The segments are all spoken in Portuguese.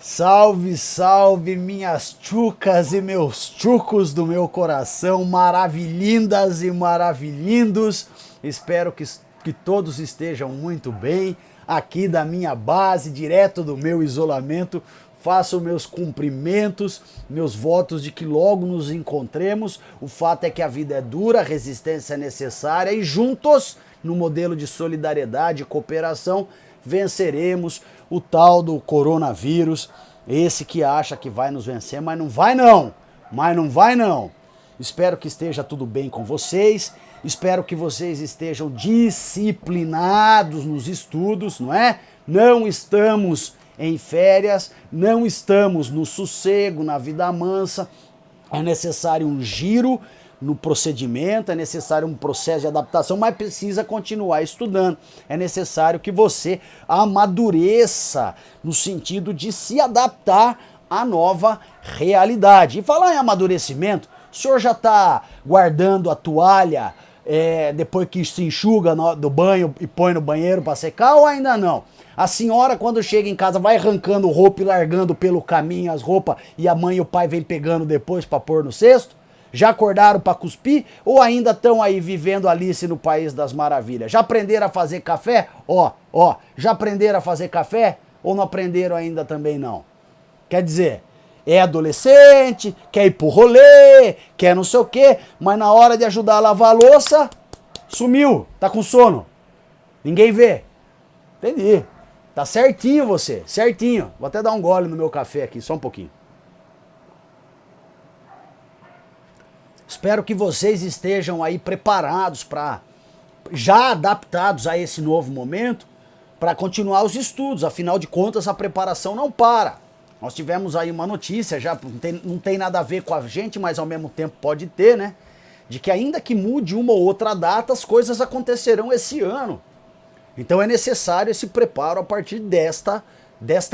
Salve, salve, minhas tchucas e meus tchucos do meu coração, maravilhindas e maravilhindos. Espero que todos estejam muito bem. Aqui da minha base, direto do meu isolamento, faço meus cumprimentos, meus votos de que logo nos encontremos. O fato é que a vida é dura, a resistência é necessária e juntos, no modelo de solidariedade e cooperação, venceremos o tal do coronavírus, esse que acha que vai nos vencer, mas não vai não, Espero que esteja tudo bem com vocês, espero que vocês estejam disciplinados nos estudos, não é? Não estamos em férias, não estamos no sossego, na vida mansa, é necessário um giro no procedimento, é necessário um processo de adaptação, mas precisa continuar estudando. É necessário que você amadureça no sentido de se adaptar à nova realidade. E falar em amadurecimento, o senhor já está guardando a toalha depois que se enxuga do banho e põe no banheiro para secar ou ainda não? A senhora, quando chega em casa, vai arrancando roupa e largando pelo caminho as roupas e a mãe e o pai vem pegando depois para pôr no cesto? Já acordaram para cuspir ou ainda estão aí vivendo Alice no País das Maravilhas? Já aprenderam a fazer café? Já aprenderam a fazer café ou não aprenderam ainda também não? Quer dizer, é adolescente, quer ir pro rolê, quer não sei o quê, mas na hora de ajudar a lavar a louça, sumiu, tá com sono. Ninguém vê. Entendi. Tá certinho você, certinho. Vou até dar um gole no meu café aqui, só um pouquinho. Espero que vocês estejam aí preparados já adaptados a esse novo momento, para continuar os estudos. Afinal de contas, a preparação não para. Nós tivemos aí uma notícia, já não tem nada a ver com a gente, mas ao mesmo tempo pode ter, né? De que ainda que mude uma ou outra data, as coisas acontecerão esse ano. Então é necessário esse preparo a partir desta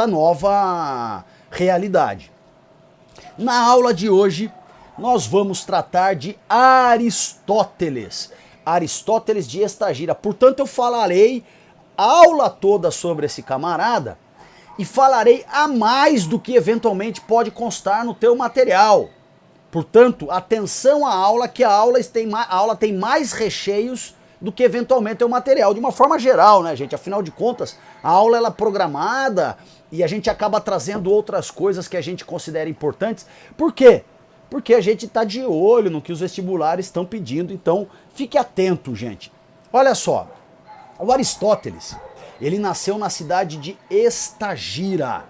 nova realidade. Na aula de hoje, nós vamos tratar de Aristóteles. Aristóteles de Estagira. Portanto, eu falarei a aula toda sobre esse camarada e falarei a mais do que eventualmente pode constar no teu material. Portanto, atenção à aula, que a aula tem mais recheios do que eventualmente o material, de uma forma geral, né, gente? Afinal de contas, a aula ela é programada e a gente acaba trazendo outras coisas que a gente considera importantes. Por quê? Porque a gente está de olho no que os vestibulares estão pedindo, então fique atento, gente. Olha só, o Aristóteles, ele nasceu na cidade de Estagira.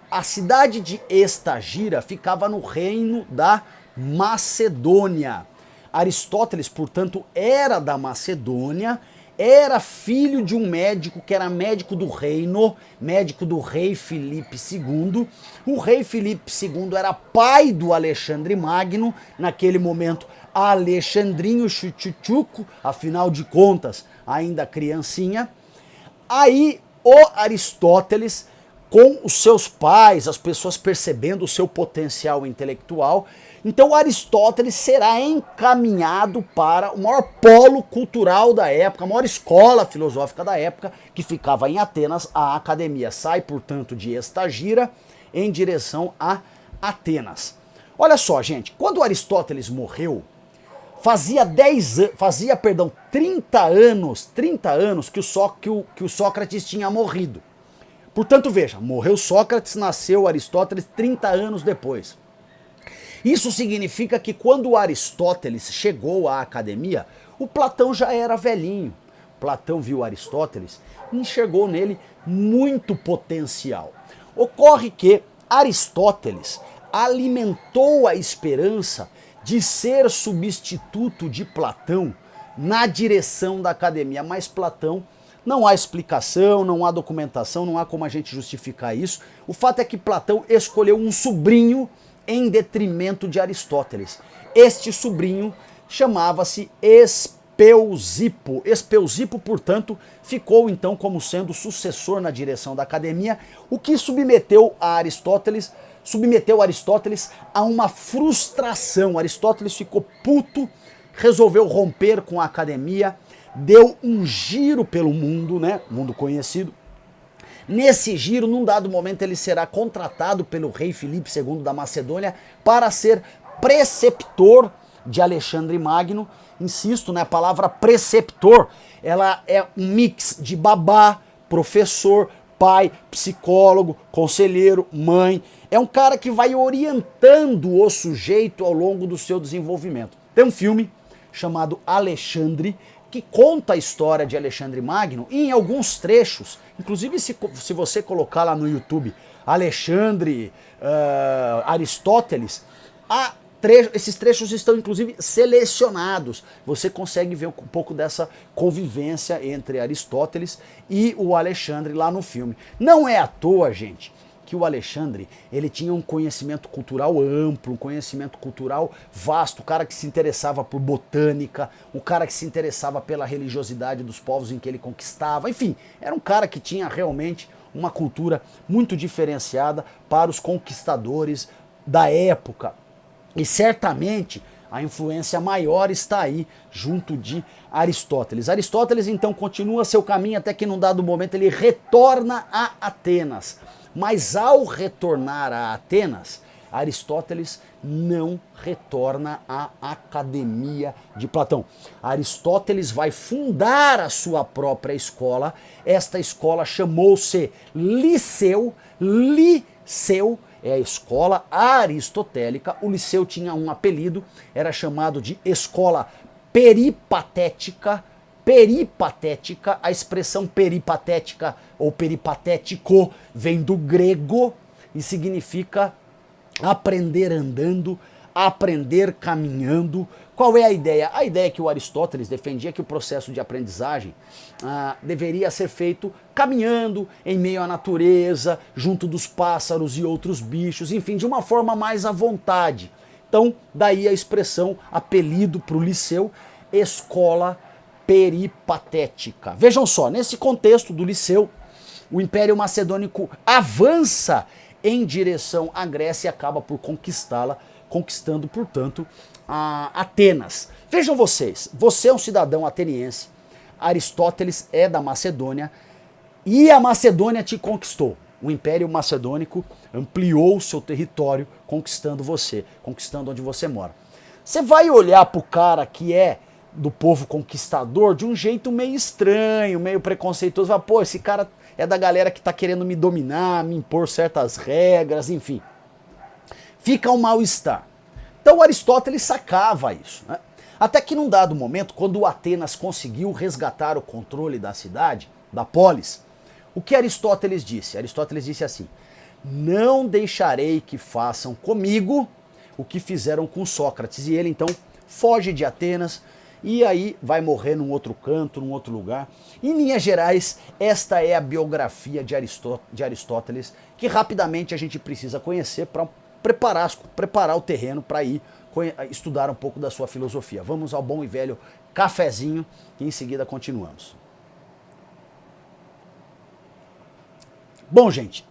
A cidade de Estagira ficava no reino da Macedônia. Aristóteles, portanto, era da Macedônia, era filho de um médico que era médico do reino, médico do rei Filipe II. O rei Filipe II era pai do Alexandre Magno, naquele momento Alexandrinho Chuchuchuco, afinal de contas, ainda criancinha. Aí o Aristóteles, com os seus pais, as pessoas percebendo o seu potencial intelectual, então Aristóteles será encaminhado para o maior polo cultural da época, a maior escola filosófica da época, que ficava em Atenas. A academia sai, portanto, de Estagira em direção a Atenas. Olha só, gente, quando Aristóteles morreu, fazia 30 anos que o Sócrates tinha morrido. Portanto, veja, morreu Sócrates, nasceu Aristóteles 30 anos depois. Isso significa que quando Aristóteles chegou à academia, o Platão já era velhinho. Platão viu Aristóteles e enxergou nele muito potencial. Ocorre que Aristóteles alimentou a esperança de ser substituto de Platão na direção da academia, mas Platão, não há explicação, não há documentação, não há como a gente justificar isso. O fato é que Platão escolheu um sobrinho em detrimento de Aristóteles. Este sobrinho chamava-se Espeusipo. Espeusipo, portanto, ficou então como sendo sucessor na direção da academia, o que submeteu Aristóteles a uma frustração. Aristóteles ficou puto, resolveu romper com a academia, deu um giro pelo mundo, né, mundo conhecido, Nesse giro, num dado momento, ele será contratado pelo rei Filipe II da Macedônia para ser preceptor de Alexandre Magno. Insisto, né, a palavra preceptor, ela é um mix de babá, professor, pai, psicólogo, conselheiro, mãe. É um cara que vai orientando o sujeito ao longo do seu desenvolvimento. Tem um filme chamado Alexandre, que conta a história de Alexandre Magno, e em alguns trechos, inclusive se você colocar lá no YouTube Alexandre Aristóteles, esses trechos estão inclusive selecionados. Você consegue ver um pouco dessa convivência entre Aristóteles e o Alexandre lá no filme. Não é à toa, gente, que o Alexandre, ele tinha um conhecimento cultural amplo, um conhecimento cultural vasto, o cara que se interessava por botânica, o cara que se interessava pela religiosidade dos povos em que ele conquistava, enfim, era um cara que tinha realmente uma cultura muito diferenciada para os conquistadores da época. E certamente a influência maior está aí junto de Aristóteles. Aristóteles então continua seu caminho até que num dado momento ele retorna a Atenas. Mas ao retornar a Atenas, Aristóteles não retorna à Academia de Platão. Aristóteles vai fundar a sua própria escola. Esta escola chamou-se Liceu. Liceu é a escola aristotélica. O Liceu tinha um apelido, era chamado de escola peripatética. Peripatética, a expressão peripatética ou peripatético vem do grego e significa aprender andando, aprender caminhando. Qual é a ideia? A ideia que o Aristóteles defendia é que o processo de aprendizagem deveria ser feito caminhando em meio à natureza, junto dos pássaros e outros bichos, enfim, de uma forma mais à vontade. Então, daí a expressão, apelido para o Liceu, escola peripatética. Vejam só, nesse contexto do Liceu, o Império Macedônico avança em direção à Grécia e acaba por conquistá-la, conquistando, portanto, Atenas. Vejam vocês, você é um cidadão ateniense, Aristóteles é da Macedônia e a Macedônia te conquistou. O Império Macedônico ampliou o seu território, conquistando você, conquistando onde você mora. Você vai olhar para o cara que é do povo conquistador de um jeito meio estranho, meio preconceituoso. Vai, pô, esse cara é da galera que tá querendo me dominar, me impor certas regras, enfim. Fica um mal-estar. Então Aristóteles sacava isso, né? Até que num dado momento, quando Atenas conseguiu resgatar o controle da cidade, da polis, o que Aristóteles disse? Aristóteles disse assim: não deixarei que façam comigo o que fizeram com Sócrates. E ele então foge de Atenas, e aí vai morrer num outro canto, num outro lugar. Em linhas gerais, esta é a biografia de Aristóteles, que rapidamente a gente precisa conhecer para preparar o terreno para ir estudar um pouco da sua filosofia. Vamos ao bom e velho cafezinho e em seguida continuamos. Bom, gente,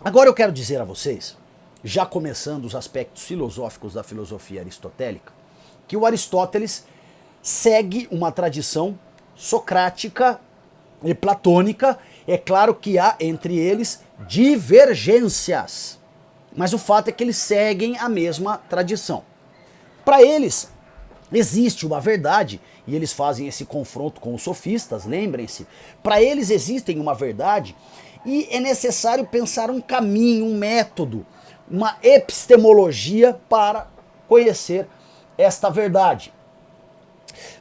agora eu quero dizer a vocês, já começando os aspectos filosóficos da filosofia aristotélica, que o Aristóteles segue uma tradição socrática e platônica. É claro que há entre eles divergências, mas o fato é que eles seguem a mesma tradição. Para eles existe uma verdade, e eles fazem esse confronto com os sofistas, lembrem-se. Para eles existem uma verdade e é necessário pensar um caminho, um método, uma epistemologia para conhecer esta verdade.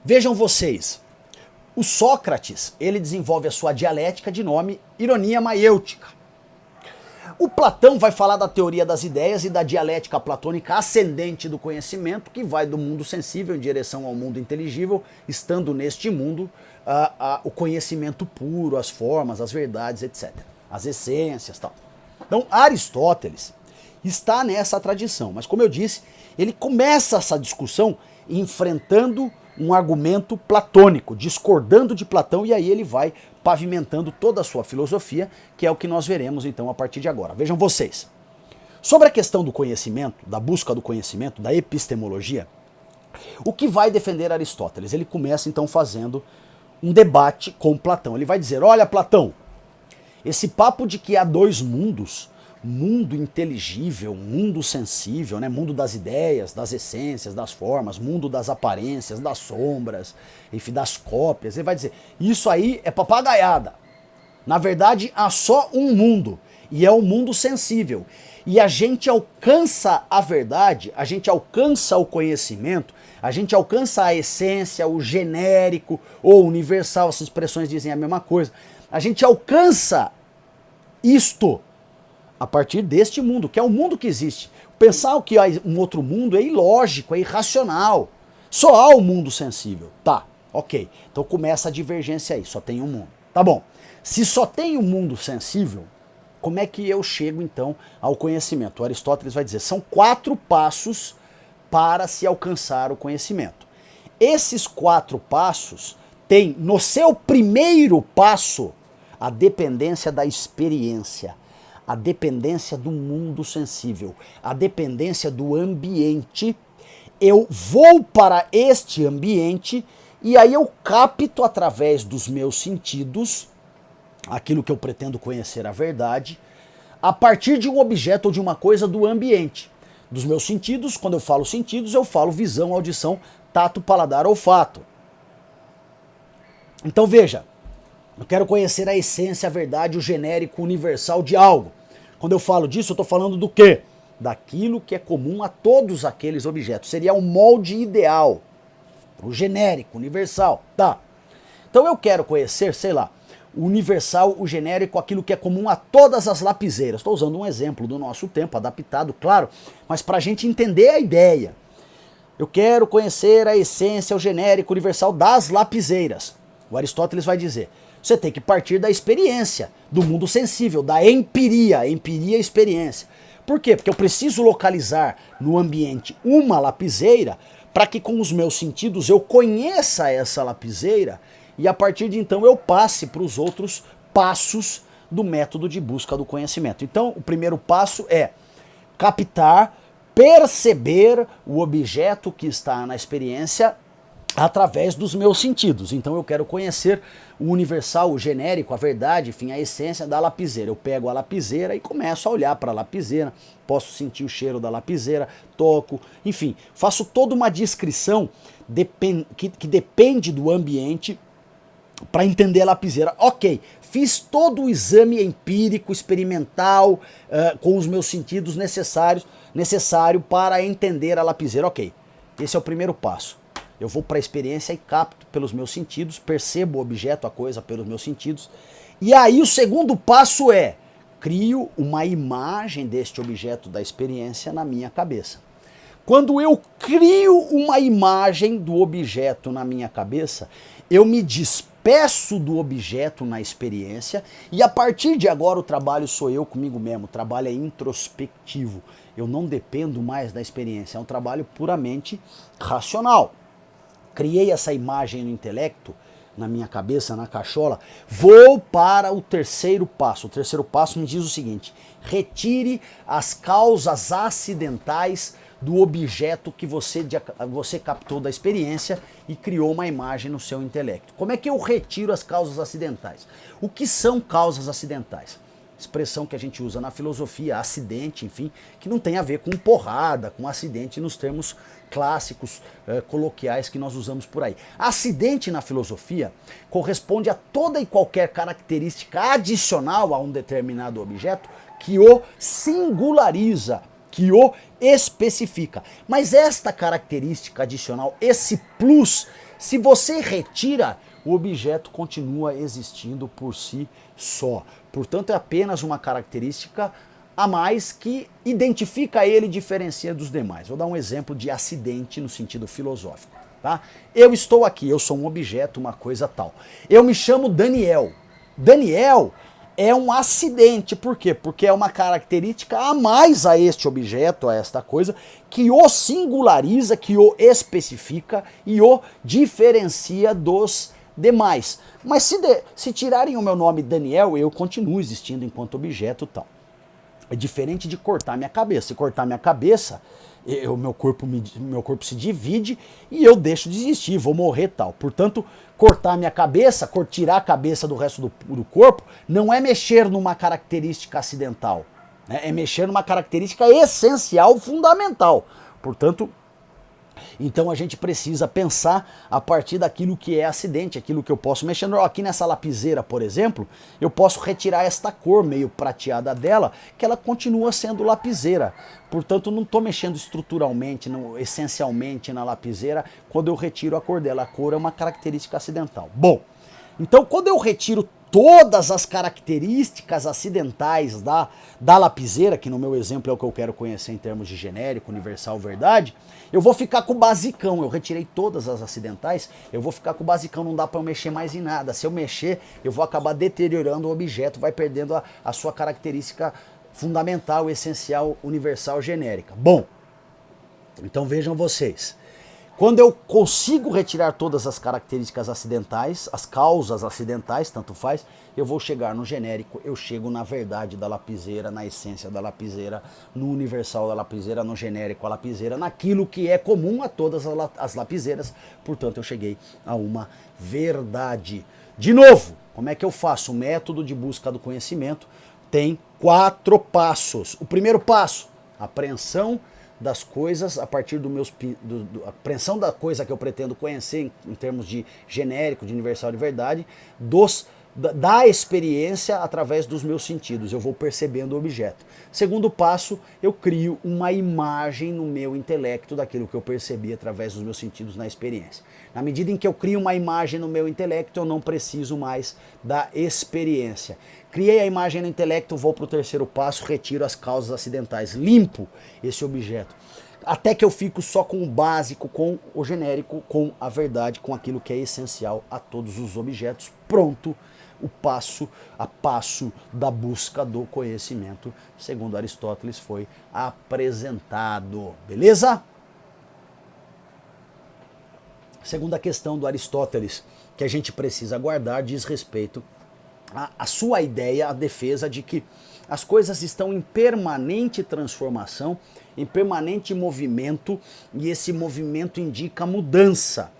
Vejam vocês, o Sócrates, ele desenvolve a sua dialética de nome ironia maiêutica. O Platão vai falar da teoria das ideias e da dialética platônica ascendente do conhecimento, que vai do mundo sensível em direção ao mundo inteligível, estando neste mundo o conhecimento puro, as formas, as verdades, etc. As essências, tal. Então, Aristóteles está nessa tradição, mas como eu disse, ele começa essa discussão enfrentando um argumento platônico, discordando de Platão, e aí ele vai pavimentando toda a sua filosofia, que é o que nós veremos então a partir de agora. Vejam vocês. Sobre a questão do conhecimento, da busca do conhecimento, da epistemologia, o que vai defender Aristóteles? Ele começa então fazendo um debate com Platão. Ele vai dizer: olha, Platão, Esse papo de que há dois mundos, mundo inteligível, mundo sensível, né? Mundo das ideias, das essências, das formas, mundo das aparências, das sombras, enfim, das cópias. Ele vai dizer, isso aí é papagaiada. Na verdade, há só um mundo, e é o mundo sensível. E a gente alcança a verdade, a gente alcança o conhecimento, a gente alcança a essência, o genérico ou universal, essas expressões dizem a mesma coisa. A gente alcança isto a partir deste mundo, que é o mundo que existe. Pensar que há um outro mundo é ilógico, é irracional. Só há o mundo sensível. Tá, ok. Então começa a divergência aí, só tem um mundo. Tá bom. Se só tem um mundo sensível, como é que eu chego então ao conhecimento? O Aristóteles vai dizer, são 4 passos para se alcançar o conhecimento. Esses 4 passos têm no seu primeiro passo a dependência da experiência, a dependência do mundo sensível, a dependência do ambiente. Eu vou para este ambiente e aí eu capto através dos meus sentidos aquilo que eu pretendo conhecer a verdade, a partir de um objeto ou de uma coisa do ambiente. Dos meus sentidos, quando eu falo sentidos, eu falo visão, audição, tato, paladar, olfato. Então veja, eu quero conhecer a essência, a verdade, o genérico universal de algo. Quando eu falo disso, eu estou falando do quê? Daquilo que é comum a todos aqueles objetos. Seria o molde ideal, o genérico, universal. Tá. Então eu quero conhecer, sei lá, o universal, o genérico, aquilo que é comum a todas as lapiseiras. Estou usando um exemplo do nosso tempo, adaptado, claro, mas para a gente entender a ideia. Eu quero conhecer a essência, o genérico, universal das lapiseiras. O Aristóteles vai dizer, você tem que partir da experiência, do mundo sensível, da empiria, experiência. Por quê? Porque eu preciso localizar no ambiente uma lapiseira para que com os meus sentidos eu conheça essa lapiseira e a partir de então eu passe para os outros passos do método de busca do conhecimento. Então o primeiro passo é captar, perceber o objeto que está na experiência através dos meus sentidos. Então eu quero conhecer o universal, o genérico, a verdade, enfim, a essência da lapiseira. Eu pego a lapiseira e começo a olhar para a lapiseira, posso sentir o cheiro da lapiseira, toco, enfim, faço toda uma descrição que depende do ambiente para entender a lapiseira. Ok, fiz todo o exame empírico, experimental, com os meus sentidos necessário para entender a lapiseira. Ok, esse é o primeiro passo. Eu vou para a experiência e capto pelos meus sentidos, percebo o objeto, a coisa pelos meus sentidos. E aí o segundo passo é, crio uma imagem deste objeto da experiência na minha cabeça. Quando eu crio uma imagem do objeto na minha cabeça, eu me despeço do objeto na experiência e a partir de agora o trabalho sou eu comigo mesmo, o trabalho é introspectivo. Eu não dependo mais da experiência, é um trabalho puramente racional. Criei essa imagem no intelecto, na minha cabeça, na cachola, vou para o terceiro passo. O terceiro passo me diz o seguinte, retire as causas acidentais do objeto que você captou da experiência e criou uma imagem no seu intelecto. Como é que eu retiro as causas acidentais? O que são causas acidentais? Expressão que a gente usa na filosofia, acidente, enfim, que não tem a ver com porrada, com acidente nos termos clássicos, coloquiais que nós usamos por aí. Acidente na filosofia corresponde a toda e qualquer característica adicional a um determinado objeto que o singulariza, que o especifica. Mas esta característica adicional, esse plus, se você retira, o objeto continua existindo por si só. Portanto, é apenas uma característica a mais que identifica ele e diferencia dos demais. Vou dar um exemplo de acidente no sentido filosófico. Tá? Eu estou aqui, eu sou um objeto, uma coisa tal. Eu me chamo Daniel. Daniel é um acidente. Por quê? Porque é uma característica a mais a este objeto, a esta coisa, que o singulariza, que o especifica e o diferencia dos demais. Mas se tirarem o meu nome Daniel, eu continuo existindo enquanto objeto tal. É diferente de cortar minha cabeça. Se cortar minha cabeça, meu corpo se divide e eu deixo de existir, vou morrer tal. Portanto, cortar minha cabeça, tirar a cabeça do resto do corpo, não é mexer numa característica acidental, né? É mexer numa característica essencial, fundamental. Portanto, então a gente precisa pensar a partir daquilo que é acidente, aquilo que eu posso mexer. Aqui nessa lapiseira, por exemplo, eu posso retirar esta cor meio prateada dela, que ela continua sendo lapiseira. Portanto, não estou mexendo estruturalmente, essencialmente na lapiseira quando eu retiro a cor dela. A cor é uma característica acidental. Bom, então quando eu retiro todas as características acidentais da lapiseira, que no meu exemplo é o que eu quero conhecer em termos de genérico, universal, verdade, eu vou ficar com o basicão. Eu retirei todas as acidentais, eu vou ficar com o basicão, não dá para eu mexer mais em nada. Se eu mexer, eu vou acabar deteriorando o objeto, vai perdendo a sua característica fundamental, essencial, universal, genérica. Bom, então vejam vocês. Quando eu consigo retirar todas as características acidentais, as causas acidentais, tanto faz, eu vou chegar no genérico, eu chego na verdade da lapiseira, na essência da lapiseira, no universal da lapiseira, no genérico da lapiseira, naquilo que é comum a todas as lapiseiras. Portanto, eu cheguei a uma verdade. De novo, como é que eu faço? O método de busca do conhecimento tem 4 passos. O primeiro passo, apreensão das coisas a partir a apreensão da coisa que eu pretendo conhecer em termos de genérico, de universal, de verdade, da experiência através dos meus sentidos. Eu vou percebendo o objeto. Segundo passo, eu crio uma imagem no meu intelecto daquilo que eu percebi através dos meus sentidos na experiência. Na medida em que eu crio uma imagem no meu intelecto, eu não preciso mais da experiência. Criei a imagem no intelecto, vou para o terceiro passo, retiro as causas acidentais, limpo esse objeto. Até que eu fico só com o básico, com o genérico, com a verdade, com aquilo que é essencial a todos os objetos. Pronto, o passo a passo da busca do conhecimento, segundo Aristóteles, foi apresentado. Beleza? Segunda questão do Aristóteles que a gente precisa guardar diz respeito à sua ideia, a defesa de que as coisas estão em permanente transformação, em permanente movimento, e esse movimento indica mudança.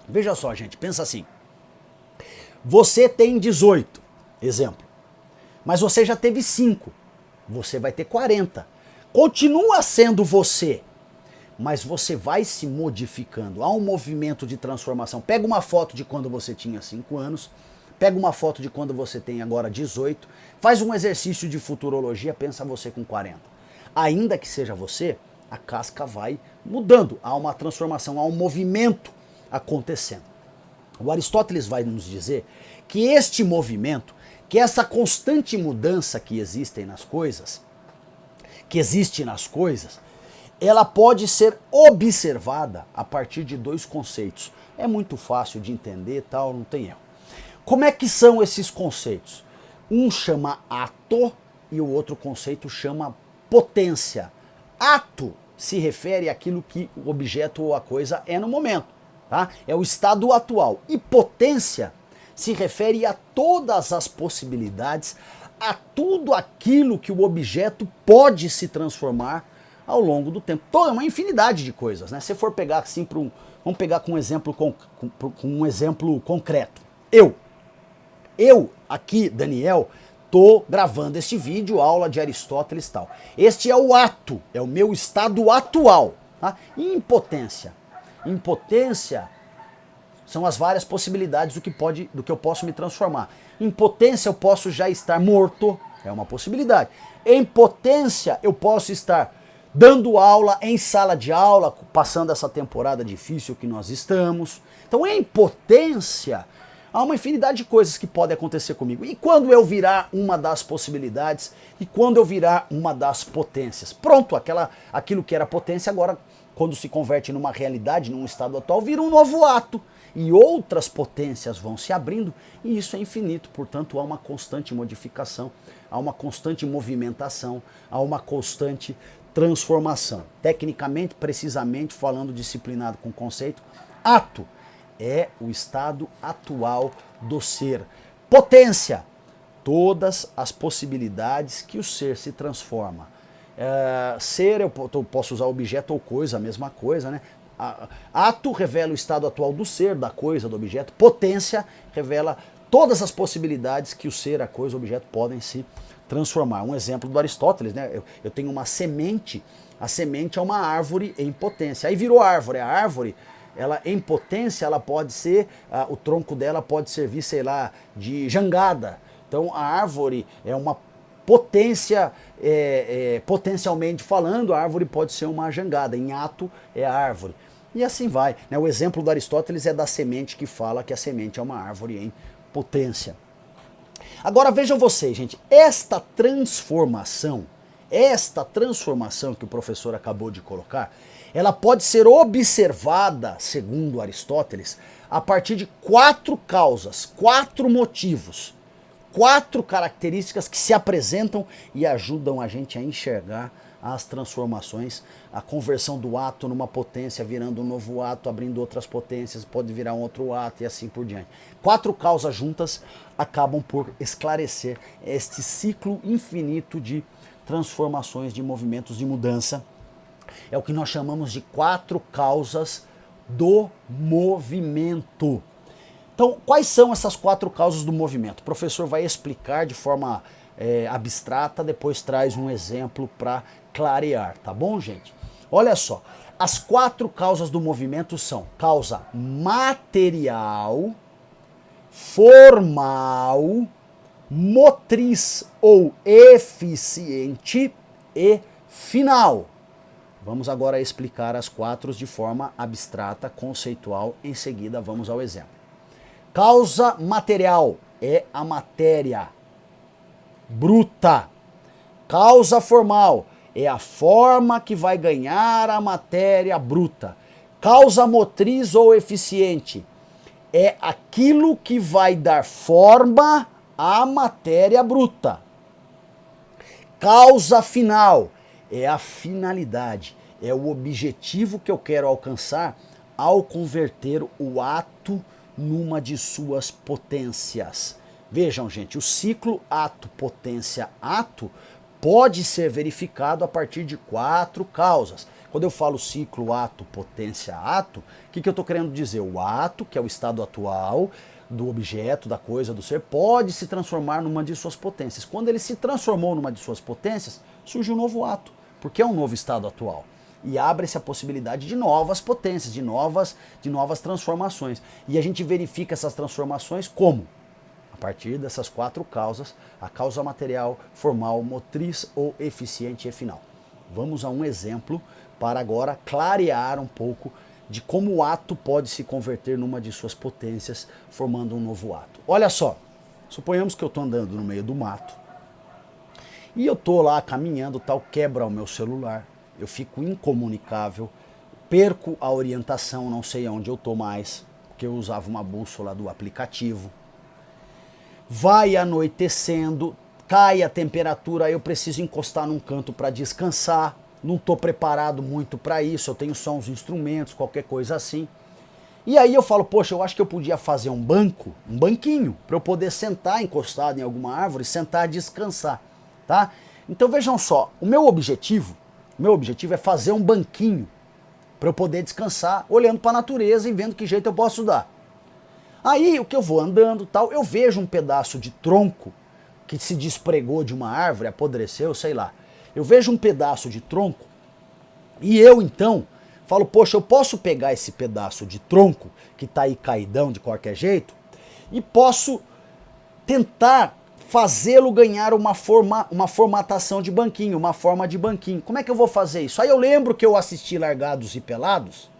Veja só, gente, pensa assim. Você tem 18, exemplo, mas você já teve 5, você vai ter 40. Continua sendo você, mas você vai se modificando. Há um movimento de transformação. Pega uma foto de quando você tinha 5 anos, pega uma foto de quando você tem agora 18, faz um exercício de futurologia, pensa você com 40. Ainda que seja você, a casca vai mudando. Há uma transformação, há um movimento acontecendo. O Aristóteles vai nos dizer que este movimento, que essa constante mudança que existe nas coisas, ela pode ser observada a partir de 2 conceitos. É muito fácil de entender, tal, não tem erro. Como é que são esses conceitos? Um chama ato e o outro conceito chama potência. Ato se refere àquilo que o objeto ou a coisa é no momento, tá? É o estado atual. E potência se refere a todas as possibilidades, a tudo aquilo que o objeto pode se transformar ao longo do tempo. Toda uma infinidade de coisas, né? Se for pegar assim vamos pegar com um exemplo concreto. Eu aqui, Daniel, tô gravando este vídeo, aula de Aristóteles e tal. Este é o ato, é o meu estado atual, tá? Impotência. Impotência são as várias possibilidades do que eu posso me transformar. Em potência eu posso já estar morto, é uma possibilidade. Em potência eu posso estar dando aula em sala de aula, passando essa temporada difícil que nós estamos. Então, em potência, há uma infinidade de coisas que podem acontecer comigo. E quando eu virar uma das possibilidades, e quando eu virar uma das potências? Pronto, aquilo que era potência agora, quando se converte numa realidade, num estado atual, vira um novo ato. E outras potências vão se abrindo, e isso é infinito. Portanto, há uma constante modificação, há uma constante movimentação, há uma constante transformação. Tecnicamente, precisamente, falando disciplinado com conceito, ato é o estado atual do ser. Potência, todas as possibilidades que o ser se transforma. Ser, eu posso usar objeto ou coisa, a mesma coisa, né? Ato revela o estado atual do ser, da coisa, do objeto. Potência revela todas as possibilidades que o ser, a coisa, o objeto podem se transformar. Um exemplo do Aristóteles, né? Eu tenho uma semente, a semente é uma árvore em potência. Aí virou árvore, a árvore, ela em potência, ela pode ser, o tronco dela pode servir, sei lá, de jangada. Então a árvore é uma potência, potencialmente falando, a árvore pode ser uma jangada, em ato é a árvore. E assim vai, né? O exemplo do Aristóteles é da semente, que fala que a semente é uma árvore em potência. Agora vejam vocês, gente, esta transformação que o professor acabou de colocar, ela pode ser observada, segundo Aristóteles, a partir de 4 causas, 4 motivos, 4 características que se apresentam e ajudam a gente a enxergar as transformações, a conversão do ato numa potência, virando um novo ato, abrindo outras potências, pode virar um outro ato e assim por diante. 4 causas juntas acabam por esclarecer este ciclo infinito de transformações, de movimentos de mudança. É o que nós chamamos de 4 causas do movimento. Então, quais são essas 4 causas do movimento? O professor vai explicar de forma abstrata, depois traz um exemplo para clarear, tá bom, gente? Olha só, as 4 causas do movimento são causa material, formal, motriz ou eficiente e final. Vamos agora explicar as 4 de forma abstrata, conceitual. Em seguida, vamos ao exemplo. Causa material é a matéria bruta. Causa formal é a forma que vai ganhar a matéria bruta. Causa motriz ou eficiente é aquilo que vai dar forma à matéria bruta. Causa final é a finalidade, é o objetivo que eu quero alcançar ao converter o ato numa de suas potências. Vejam, gente, o ciclo ato, potência, ato pode ser verificado a partir de 4 causas. Quando eu falo ciclo ato, potência, ato, o que eu estou querendo dizer? O ato, que é o estado atual do objeto, da coisa, do ser, pode se transformar numa de suas potências. Quando ele se transformou numa de suas potências, surge um novo ato, porque é um novo estado atual. E abre-se a possibilidade de novas potências, de novas transformações. E a gente verifica essas transformações como? A partir dessas 4 causas, a causa material, formal, motriz ou eficiente e final. Vamos a um exemplo para agora clarear um pouco de como o ato pode se converter numa de suas potências, formando um novo ato. Olha só, suponhamos que eu estou andando no meio do mato e eu estou lá caminhando, tal, quebra o meu celular, eu fico incomunicável, perco a orientação, não sei aonde eu estou mais, porque eu usava uma bússola do aplicativo. Vai anoitecendo, cai a temperatura, eu preciso encostar num canto para descansar, não estou preparado muito para isso, eu tenho só uns instrumentos, qualquer coisa assim. E aí eu falo, poxa, eu acho que eu podia fazer um banquinho, para eu poder sentar encostado em alguma árvore, sentar e descansar, tá? Então vejam só, o meu objetivo é fazer um banquinho, para eu poder descansar, olhando para a natureza e vendo que jeito eu posso dar. Aí o que eu vou andando tal, eu vejo um pedaço de tronco que se despregou de uma árvore, apodreceu, sei lá. Eu vejo um pedaço de tronco e eu então falo, poxa, eu posso pegar esse pedaço de tronco que está aí caidão de qualquer jeito e posso tentar fazê-lo ganhar uma formatação de banquinho, uma forma de banquinho. Como é que eu vou fazer isso? Aí eu lembro que eu assisti Largados e Pelados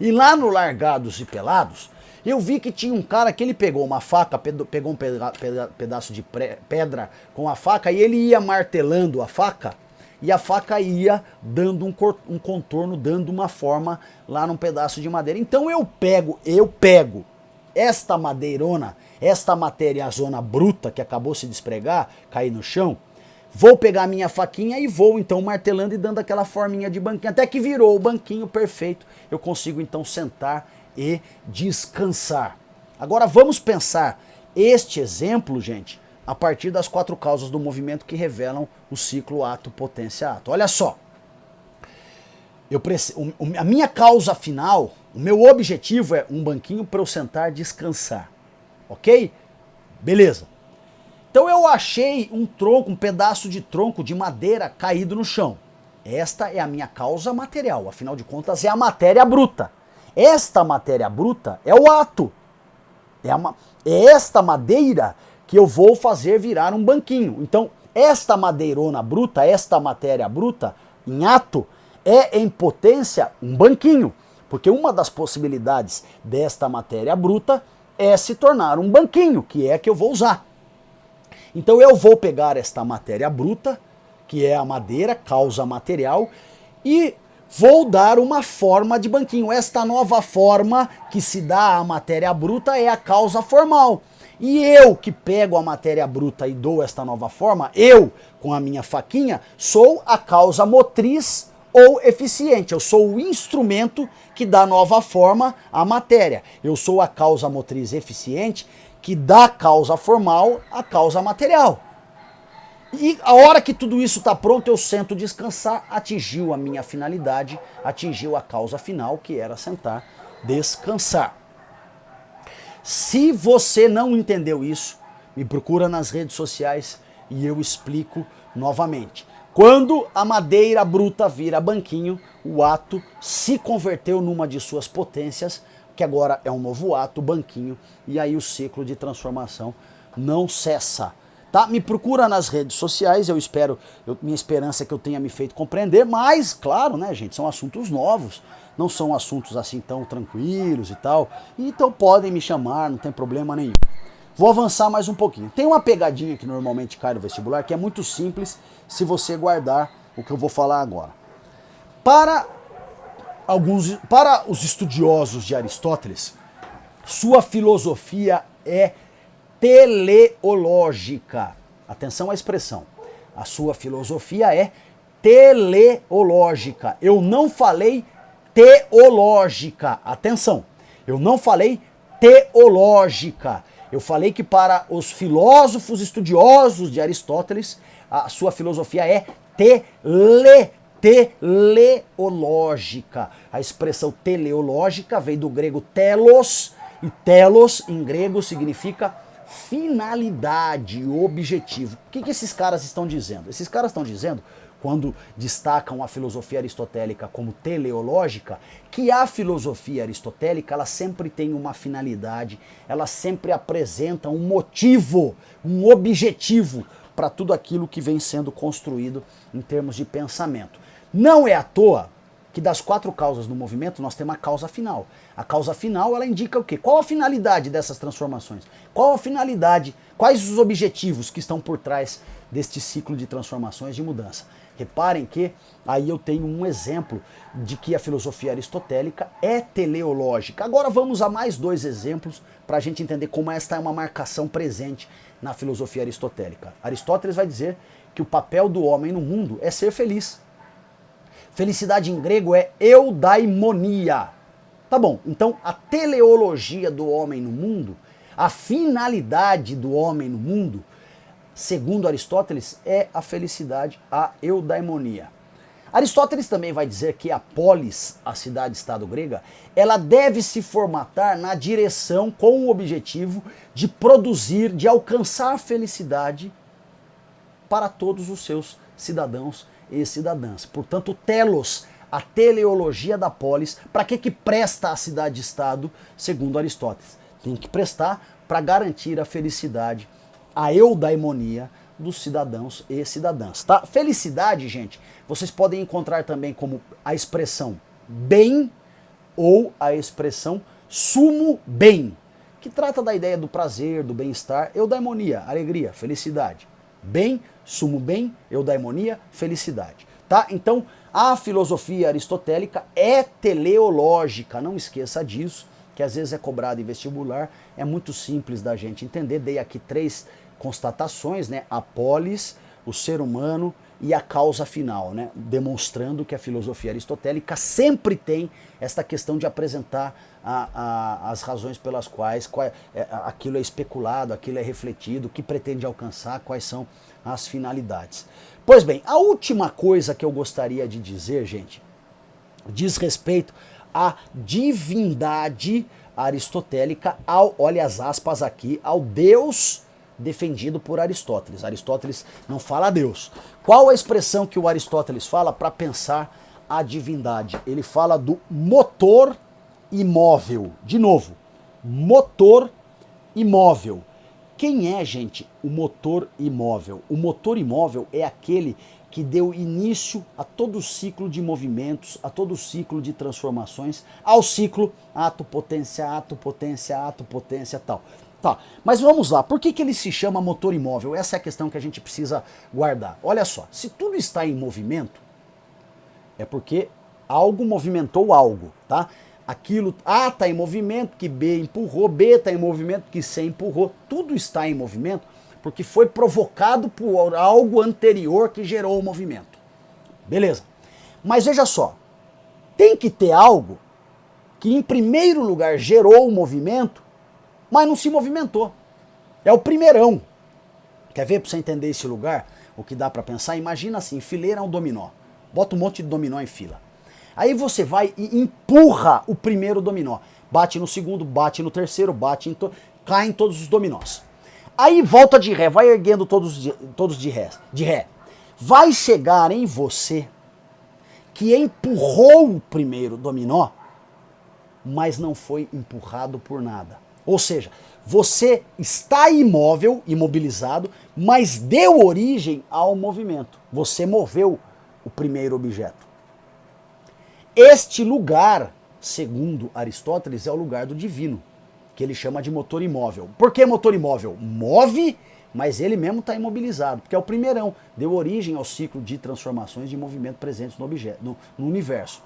e lá no Largados e Pelados eu vi que tinha um cara que ele pegou uma faca, pegou um pedaço de pedra com a faca e ele ia martelando a faca e a faca ia dando um contorno, dando uma forma lá num pedaço de madeira. Então eu pego esta madeirona, esta matéria-zona bruta que acabou de se despregar, cair no chão, vou pegar a minha faquinha e vou então martelando e dando aquela forminha de banquinho, até que virou o banquinho perfeito. Eu consigo então sentar e descansar. Agora vamos pensar este exemplo, gente, a partir das 4 causas do movimento que revelam o ciclo ato, potência, ato. Olha só, a minha causa final, o meu objetivo é um banquinho para eu sentar e descansar, ok? Beleza. Então eu achei um tronco, um pedaço de tronco de madeira caído no chão. Esta é a minha causa material, afinal de contas é a matéria bruta. Esta matéria bruta é o ato. É esta madeira que eu vou fazer virar um banquinho. Então, esta madeirona bruta, esta matéria bruta, em ato, é em potência um banquinho. Porque uma das possibilidades desta matéria bruta é se tornar um banquinho, que é a que eu vou usar. Então eu vou pegar esta matéria bruta, que é a madeira, causa material, e vou dar uma forma de banquinho. Esta nova forma que se dá à matéria bruta é a causa formal. E eu que pego a matéria bruta e dou esta nova forma, eu, com a minha faquinha, sou a causa motriz ou eficiente. Eu sou o instrumento que dá nova forma à matéria. Eu sou a causa motriz eficiente que dá causa formal à causa material. E a hora que tudo isso está pronto, eu sento descansar, atingiu a minha finalidade, atingiu a causa final, que era sentar, descansar. Se você não entendeu isso, me procura nas redes sociais e eu explico novamente. Quando a madeira bruta vira banquinho, o ato se converteu numa de suas potências, que agora é um novo ato, banquinho, e aí o ciclo de transformação não cessa. Tá? Me procura nas redes sociais, eu espero, minha esperança é que eu tenha me feito compreender, mas, claro, né, gente, são assuntos novos, não são assuntos assim tão tranquilos e tal, então podem me chamar, não tem problema nenhum. Vou avançar mais um pouquinho. Tem uma pegadinha que normalmente cai no vestibular, que é muito simples se você guardar o que eu vou falar agora. Para os estudiosos de Aristóteles, sua filosofia é teleológica. Atenção à expressão. A sua filosofia é teleológica. Eu não falei teológica. Atenção. Eu não falei teológica. Eu falei que para os filósofos estudiosos de Aristóteles, a sua filosofia é teleológica. A expressão teleológica vem do grego telos, e telos em grego significa finalidade, objetivo. O que esses caras estão dizendo? Esses caras estão dizendo, quando destacam a filosofia aristotélica como teleológica, que a filosofia aristotélica ela sempre tem uma finalidade, ela sempre apresenta um motivo, um objetivo para tudo aquilo que vem sendo construído em termos de pensamento. Não é à toa que das 4 causas do movimento nós temos a causa final. A causa final ela indica o quê? Qual a finalidade dessas transformações? Qual a finalidade, quais os objetivos que estão por trás deste ciclo de transformações, de mudança? Reparem que aí eu tenho um exemplo de que a filosofia aristotélica é teleológica. Agora vamos a mais 2 exemplos para a gente entender como esta é uma marcação presente na filosofia aristotélica. Aristóteles vai dizer que o papel do homem no mundo é ser feliz. Felicidade em grego é eudaimonia. Tá bom, então a teleologia do homem no mundo, a finalidade do homem no mundo, segundo Aristóteles, é a felicidade, a eudaimonia. Aristóteles também vai dizer que a polis, a cidade-estado grega, ela deve se formatar na direção com o objetivo de produzir, de alcançar felicidade para todos os seus cidadãos e cidadãs. Portanto, o telos, a teleologia da polis, para que presta a cidade-estado, segundo Aristóteles? Tem que prestar para garantir a felicidade, a eudaimonia dos cidadãos e cidadãs. Tá? Felicidade, gente, vocês podem encontrar também como a expressão bem ou a expressão sumo bem, que trata da ideia do prazer, do bem-estar, eudaimonia, alegria, felicidade. Bem, sumo bem, eudaimonia, felicidade. Tá? Então, a filosofia aristotélica é teleológica, não esqueça disso, que às vezes é cobrado em vestibular, é muito simples da gente entender. Dei aqui 3 constatações, né? A polis, o ser humano e a causa final, né? Demonstrando que a filosofia aristotélica sempre tem esta questão de apresentar as razões pelas quais aquilo é especulado, aquilo é refletido, o que pretende alcançar, quais são as finalidades. Pois bem, a última coisa que eu gostaria de dizer, gente, diz respeito à divindade aristotélica, olha as aspas aqui, ao Deus defendido por Aristóteles. Aristóteles não fala a Deus. Qual a expressão que o Aristóteles fala para pensar a divindade? Ele fala do motor imóvel. De novo, motor imóvel. Quem é, gente, o motor imóvel? O motor imóvel é aquele que deu início a todo o ciclo de movimentos, a todo o ciclo de transformações, ao ciclo ato, potência, tal. Tá, mas vamos lá, por que ele se chama motor imóvel? Essa é a questão que a gente precisa guardar. Olha só, se tudo está em movimento, é porque algo movimentou algo, tá? Aquilo A está em movimento, que B empurrou, B está em movimento, que C empurrou, tudo está em movimento porque foi provocado por algo anterior que gerou o movimento. Beleza. Mas veja só, tem que ter algo que em primeiro lugar gerou o movimento, mas não se movimentou. É o primeirão. Quer ver para você entender esse lugar? O que dá para pensar? Imagina assim, fileira um dominó. Bota um monte de dominó em fila. Aí você vai e empurra o primeiro dominó. Bate no segundo, bate no terceiro, cai em todos os dominós. Aí volta de ré, vai erguendo todos de ré. Vai chegar em você que empurrou o primeiro dominó, mas não foi empurrado por nada. Ou seja, você está imóvel, imobilizado, mas deu origem ao movimento. Você moveu o primeiro objeto. Este lugar, segundo Aristóteles, é o lugar do divino, que ele chama de motor imóvel. Por que motor imóvel? Move, mas ele mesmo está imobilizado, porque é o primeirão, deu origem ao ciclo de transformações de movimento presentes no objeto, no universo.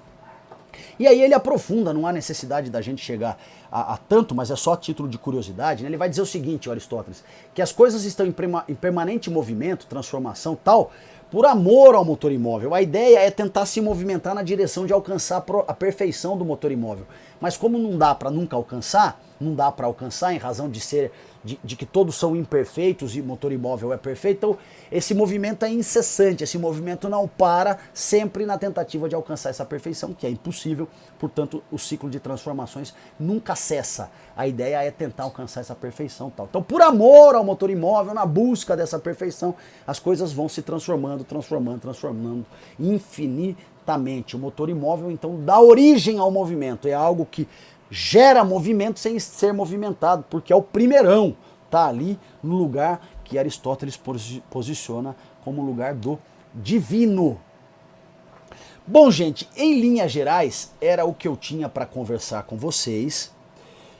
E aí ele aprofunda, não há necessidade da gente chegar a tanto, mas é só a título de curiosidade, né? Ele vai dizer o seguinte, o Aristóteles, que as coisas estão em permanente movimento, transformação tal, por amor ao motor imóvel. A ideia é tentar se movimentar na direção de alcançar a perfeição do motor imóvel. Mas como não dá para nunca alcançar, não dá para alcançar em razão de que todos são imperfeitos e o motor imóvel é perfeito, então esse movimento é incessante, esse movimento não para, sempre na tentativa de alcançar essa perfeição, que é impossível, portanto o ciclo de transformações nunca cessa. A ideia é tentar alcançar essa perfeição tal. Então, por amor ao motor imóvel, na busca dessa perfeição, as coisas vão se transformando infinitamente. O motor imóvel, então, dá origem ao movimento, é algo que gera movimento sem ser movimentado, porque é o primeirão, tá ali no lugar que Aristóteles posiciona como lugar do divino. Bom, gente, em linhas gerais, era o que eu tinha para conversar com vocês.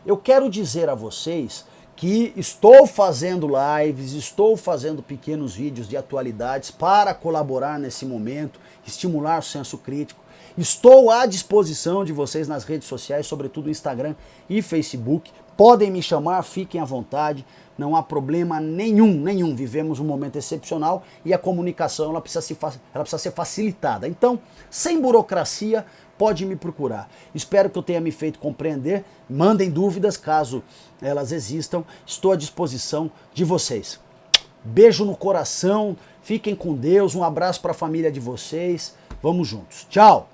Eu quero dizer a vocês que estou fazendo lives, estou fazendo pequenos vídeos de atualidades para colaborar nesse momento, estimular o senso crítico. Estou à disposição de vocês nas redes sociais, sobretudo Instagram e Facebook. Podem me chamar, fiquem à vontade, não há problema nenhum. Vivemos um momento excepcional e a comunicação ela precisa ser facilitada. Então, sem burocracia, pode me procurar. Espero que eu tenha me feito compreender. Mandem dúvidas, caso elas existam. Estou à disposição de vocês. Beijo no coração, fiquem com Deus, um abraço para a família de vocês. Vamos juntos. Tchau!